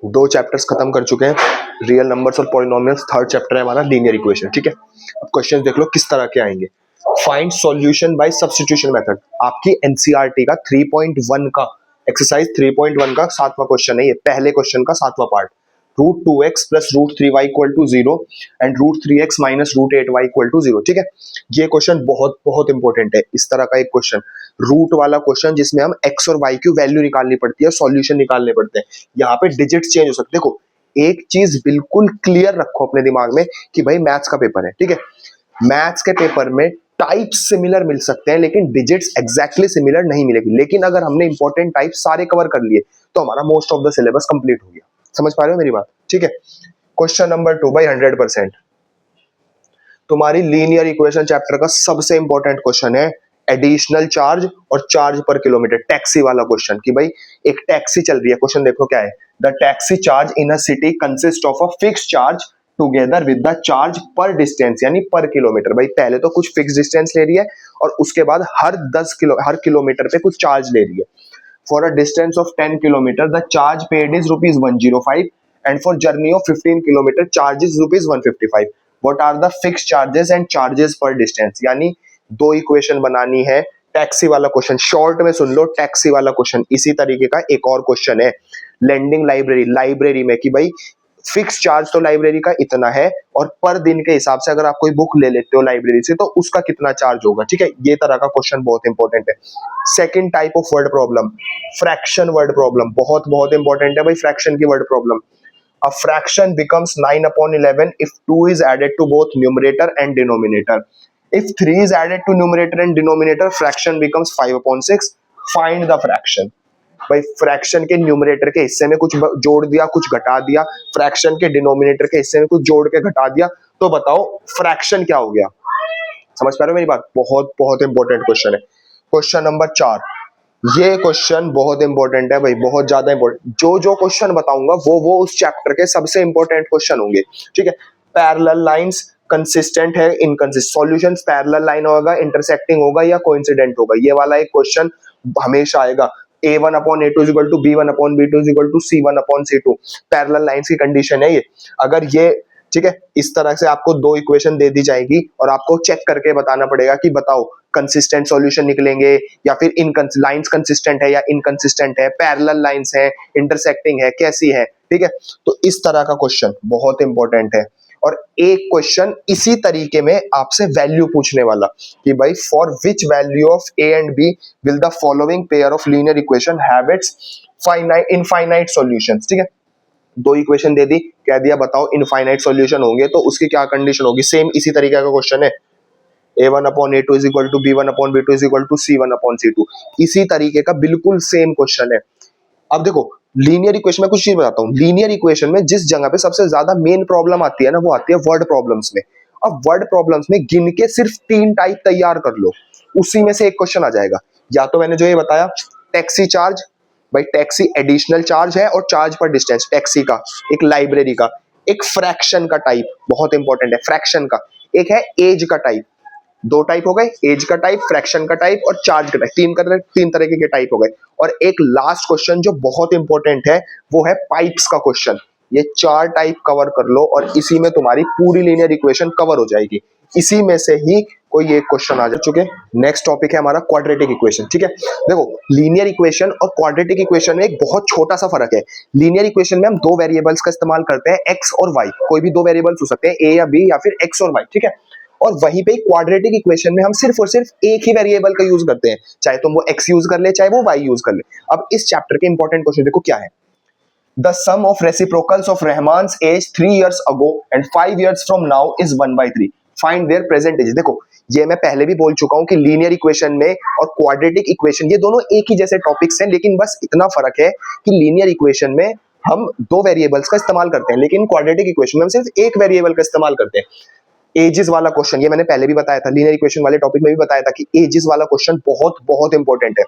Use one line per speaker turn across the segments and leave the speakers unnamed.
दो चैप्टर्स खत्म कर चुके हैं, रियल नंबर्स और पॉलिनोमियल्स। थर्ड चैप्टर है हमारा लीनियर इक्वेशन। ठीक है, अब क्वेश्चन देख लो किस तरह के आएंगे। Find solution bye substitution method, आपकी एनसीईआरटी का 3.1 का एक्सरसाइज 3.1 का 7वां क्वेश्चन है ये, पहले क्वेश्चन का 7वां part. √2x plus √3y equal to 0 and √3x minus √8y equal to 0। ठीक है, ये क्वेश्चन बहुत बहुत इंपॉर्टेंट है। इस तरह का एक क्वेश्चन, रूट वाला क्वेश्चन जिसमें हम x और y की वैल्यू निकालनी पड़ती है, सॉल्यूशन निकालने पड़ते हैं। यहाँ पे डिजिट्स चेंज हो सकते हैं। देखो, एक चीज बिल्कुल क्लियर रखो अपने दिमाग में कि भाई मैथ्स का पेपर है। ठीक है, मैथ्स के पेपर में टाइप्स सिमिलर मिल सकते हैं लेकिन डिजिट्स एग्जैक्टली सिमिलर नहीं मिलेगी। लेकिन अगर हमने इंपॉर्टेंट टाइप सारे कवर कर लिए तो हमारा most of the syllabus complete हो गया। समझ पा रहे हो मेरी बात? ठीक है, क्वेश्चन नंबर 2 बाई 100% तुम्हारी लीनियर इक्वेशन चैप्टर का सबसे इंपॉर्टेंट क्वेश्चन है। एडिशनल चार्ज और चार्ज पर किलोमीटर, टैक्सी वाला क्वेश्चन कि भाई एक टैक्सी चल रही है। क्वेश्चन देखो क्या है, the taxi charge in a city consist of a fix charge together with the charge पर डिस्टेंस, यानी पर किलोमीटर। भाई पहले तो कुछ फिक्स डिस्टेंस ले रही है और उसके बाद हर किलोमीटर पे कुछ चार्ज ले रही है। For a distance of 10 kilometre the charge paid is ₹105 and for journey of 15 kilometre charge is ₹155। What are the fix charges and charges per distance. यानी दो इक्वेशन बनानी है। टैक्सी वाला क्वेश्चन शॉर्ट में सुन लो, टैक्सी वाला क्वेश्चन। इसी तरीके का एक और क्वेश्चन है लेंडिंग लाइब्रेरी में कि भाई फिक्स चार्ज तो लाइब्रेरी का इतना है और पर दिन के हिसाब से अगर आप कोई बुक ले लेते हो लाइब्रेरी से तो उसका कितना चार्ज होगा। ठीक है, ये तरह का क्वेश्चन बहुत इंपॉर्टेंट है। Second type of word problem, fraction word problem, बहुत बहुत इंपॉर्टेंट है भाई फ्रैक्शन की word problem. A fraction becomes 9/11 if 2 is added to both numerator and denominator. If 3 is added to numerator and denominator, fraction becomes 5/6. Find the fraction. भाई fraction के numerator के हिस्से में कुछ जोड़ दिया, कुछ घटा दिया, फ्रैक्शन के डिनोमिनेटर के हिस्से में कुछ जोड़ के घटा दिया, तो बताओ फ्रैक्शन क्या हो गया। समझ पा रहे हो मेरी बात? बहुत बहुत इंपॉर्टेंट क्वेश्चन है। क्वेश्चन नंबर 4, ये क्वेश्चन बहुत इंपॉर्टेंट है भाई, बहुत ज्यादा इंपॉर्टेंट। जो क्वेश्चन बताऊंगा वो उस चैप्टर के सबसे इंपॉर्टेंट क्वेश्चन होंगे। ठीक है, पैरेलल लाइंस कंसिस्टेंट है इनकंसिस्टेंट, सॉल्यूशंस पैरेलल लाइन होगा, इंटरसेक्टिंग होगा या कोइंसिडेंट होगा। ये वाला एक क्वेश्चन हमेशा आएगा। A1/A2 equal to B1/B2 equal to C1/C2, parallel lines की कंडीशन है ये। अगर ये ठीक है, इस तरह से आपको दो इक्वेशन दे दी जाएगी और आपको चेक करके बताना पड़ेगा कि बताओ कंसिस्टेंट सॉल्यूशन निकलेंगे या फिर लाइंस कंसिस्टेंट है या इनकंसिस्टेंट है, पैरेलल लाइंस है, इंटरसेक्टिंग है, कैसी है। ठीक है, तो इस तरह का क्वेश्चन बहुत इंपॉर्टेंट है। और एक क्वेश्चन इसी तरीके में आपसे वैल्यू पूछने वाला कि भाई for which value of A and B will the following pair of linear equation have its infinite solutions. ठीक है, दो इक्वेशन दे दी, कह दिया बताओ इनफाइनाइट सॉल्यूशन होंगे तो उसकी क्या कंडीशन होगी। सेम इसी तरीके का क्वेश्चन है, A1/A2 is equal to B1/B2 is equal to C1/C2, इसी तरीके का बिल्कुल सेम क्वेश्चन है। अब देखो लीनियर इक्वेशन में कुछ चीज बताता हूँ। लीनियर इक्वेशन में जिस जगह पे सबसे ज्यादा मेन प्रॉब्लम आती है ना, वो आती है वर्ड प्रॉब्लम्स में। अब वर्ड प्रॉब्लम्स में गिन के सिर्फ 3 टाइप तैयार कर लो, उसी में से एक क्वेश्चन आ जाएगा। या तो मैंने जो ये बताया टैक्सी चार्ज, भाई टैक्सी एडिशनल चार्ज है और चार्ज पर डिस्टेंस टैक्सी का, एक लाइब्रेरी का, एक फ्रैक्शन का टाइप बहुत इंपॉर्टेंट है फ्रैक्शन का, एक है एज का टाइप। दो टाइप हो गए, एज का टाइप, फ्रैक्शन का टाइप और चार्ज का टाइप। तीन तरह के टाइप हो गए। और एक लास्ट क्वेश्चन जो बहुत इंपॉर्टेंट है वो है पाइप्स का क्वेश्चन। ये 4 टाइप कवर कर लो और इसी में तुम्हारी पूरी लीनियर इक्वेशन कवर हो जाएगी। इसी में से ही कोई एक क्वेश्चन आ जा चुके। नेक्स्ट टॉपिक है हमारा क्वाड्रेटिक इक्वेशन। ठीक है, देखो लीनियर इक्वेशन और क्वाड्रेटिक इक्वेशन में एक बहुत छोटा सा फर्क है। लीनियर इक्वेशन में हम दो वेरिएबल्स का इस्तेमाल करते हैं, एक्स और वाई। कोई भी दो वेरिएबल्स हो सकते हैं, ए या बी या फिर एक्स और वाई। ठीक है, और वहीं पे क्वाड्रेटिक इक्वेशन में हम सिर्फ और सिर्फ एक ही वेरिएबल का यूज करते हैं, चाहे तुम वो x यूज कर ले चाहे वो y यूज कर ले। अब इस चैप्टर के इंपॉर्टेंट क्वेश्चन देखो क्या है। The sum of reciprocals of Rahman's age 3 years ago and 5 years from now is 1/3, find their present age. देखो ये मैं पहले भी बोल चुका हूं कि लीनियर इक्वेशन में और क्वाड्रेटिक इक्वेशन ये दोनों एक ही जैसे टॉपिक्स हैं, लेकिन बस इतना फर्क है कि लीनियर इक्वेशन में हम दो वेरिएबल्स का इस्तेमाल करते हैं लेकिन क्वाड्रेटिक इक्वेशन में हम सिर्फ एक वेरिएबल का इस्तेमाल करते हैं। एजेस वाला क्वेश्चन ये मैंने पहले भी बताया था, लीनियर इक्वेशन वाले टॉपिक में भी बताया था कि एजेस वाला क्वेश्चन बहुत बहुत इंपॉर्टेंट है।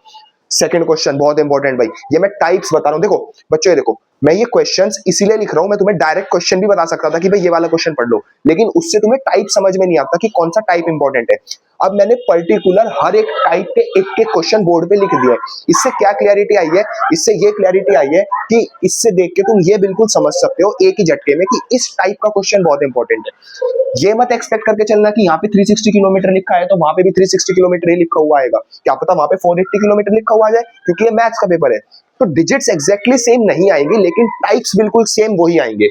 सेकंड क्वेश्चन बहुत इंपॉर्टेंट भाई, ये मैं टाइप्स बता रहा हूं। देखो बच्चों ये देखो मैं ये क्वेश्चंस इसीलिए लिख रहा हूं, मैं तुम्हें डायरेक्ट क्वेश्चन भी बता सकता था कि भाई ये वाला क्वेश्चन पढ़ लो, लेकिन उससे तुम्हें टाइप समझ में नहीं आता कि कौन सा टाइप इंपॉर्टेंट है। अब मैंने पर्टिकुलर हर एक टाइप के एक एक क्वेश्चन बोर्ड पे लिख दिए। इससे क्या क्लैरिटी आई है, इससे ये क्लैरिटी आई है कि इससे देख के तुम ये बिल्कुल समझ सकते हो एक ही झटके में कि इस टाइप का क्वेश्चन बहुत इंपॉर्टेंट है। ये मत एक्सपेक्ट करके चलना कि यहाँ पे 360 किलोमीटर लिखा है तो वहां पे भी 360 किलोमीटर ही लिखा हुआ आएगा, क्या पता वहां पे 480 किलोमीटर लिखा हुआ आ जाए, क्योंकि ये मैथ्स का पेपर है। तो डिजिट्स एग्जैक्टली सेम नहीं आएंगे, लेकिन टाइप्स बिल्कुल सेम वही आएंगे।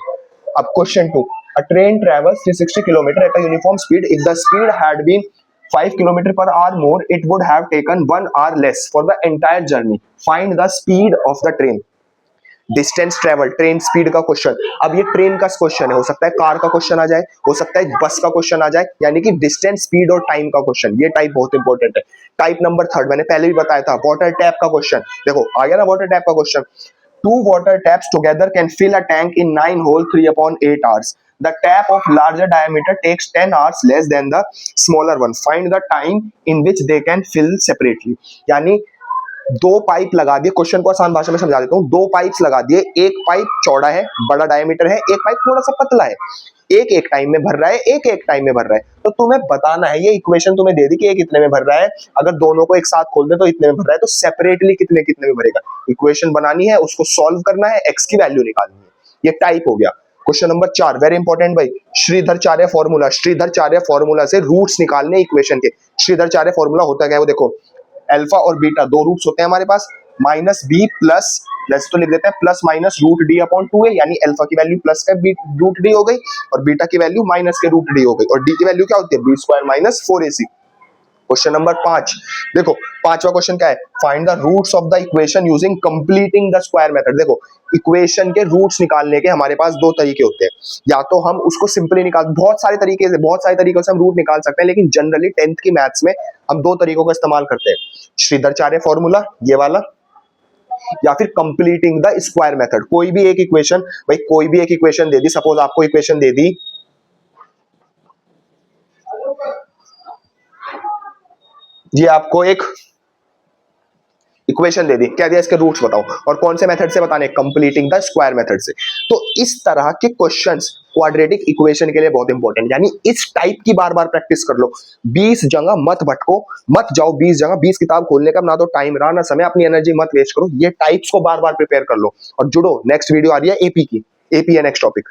अब question 2, a train travels 360 kilometre at a uniform speed, if the speed had been 5 kilometre per hour more, it would have taken 1 hour less for the entire journey, find the speed of the train. Distance travel, train speed का question. अब ये train का question है, हो सकता है car का question आ जाए, हो सकता है बस का क्वेश्चन आ जाए, यानी कि डिस्टेंस, स्पीड और टाइम का क्वेश्चन। ये टाइप बहुत इंपॉर्टेंट है। टाइप नंबर 3 मैंने पहले भी बताया था, वाटर टैप का क्वेश्चन। देखो आ गया ना वाटर टैप का question. 2 water taps together can fill a tank in 9 holes 3/8 hours. The tap of larger diameter takes 10 hours less than the smaller one. Find the time in which they can fill separately. यानी दो pipe लगा दिए, question को आसान भाषा में समझा देता हूँ। दो पाइप्स लगा दिए, एक पाइप चौड़ा है, बड़ा डायमीटर है, एक पाइप थोड़ा सा पतला है। एक एक टाइम में भर रहा है, एक एक टाइम में भर रहा है। तो तुम्हें बताना है, ये इक्वेशन तुम्हें दे दी कि एक इतने में भर रहा है, अगर दोनों को एक साथ खोल दे तो इतने में भर रहा है, तो सेपरेटली कितने कितने में भरेगा। इक्वेशन बनानी है, उसको सॉल्व करना है, एक्स की वैल्यू निकालनी है। ये टाइप हो गया। क्वेश्चन नंबर 4 वेरी इंपॉर्टेंट भाई, श्रीधरचार्य फॉर्मूला। श्रीधरचार्य फॉर्मूला से रूट्स निकालने इक्वेशन के। श्रीधरचार्य फॉर्मूला होता क्या है वो देखो, अल्फा और बीटा दो रूट्स होते हैं हमारे पास, माइनस बी प्लस, वैसे तो लिख देते हैं plus minus root D upon 2 है, यानी अल्फा की वैल्यू प्लस का रूट डी हो गई और बीटा की वैल्यू माइनस के रूट डी हो गई, और डी की वैल्यू क्या होती है, B square minus 4ac। Question number 5 देखो, पांचवा क्वेश्चन क्या है, find the roots of the equation using completing the square method. देखो इक्वेशन के रूट्स निकालने के हमारे पास दो तरीके होते हैं, या तो हम उसको सिंपली निकाल, बहुत सारे तरीकों से हम रूट निकाल सकते हैं, लेकिन जनरली 10th की मैथ्स में हम दो तरीकों का इस्तेमाल करते हैं, श्रीधरचार्य फॉर्मूला ये वाला, या फिर कंप्लीटिंग द स्क्वायर मेथड। कोई भी एक इक्वेशन, भाई कोई भी एक इक्वेशन दे दी, सपोज आपको इक्वेशन दे दी, ये आपको एक इक्वेशन दे दी, क्या दिया, इसके रूट्स बताओ, और कौन से मेथड से बताने, कंप्लीटिंग द स्क्वायर मेथड से। तो इस तरह के क्वेश्चंस क्वाड्रेटिक इक्वेशन के लिए बहुत इंपॉर्टेंट, यानी इस टाइप की बार बार प्रैक्टिस कर लो। 20 जगह मत भटको, मत जाओ 20 जगह, 20 किताब खोलने का ना तो टाइम रहा ना समय, अपनी एनर्जी मत वेस्ट करो। ये टाइप्स को बार बार प्रिपेयर कर लो और जुड़ो। नेक्स्ट वीडियो आ रही है एपी की, एपी है नेक्स्ट टॉपिक।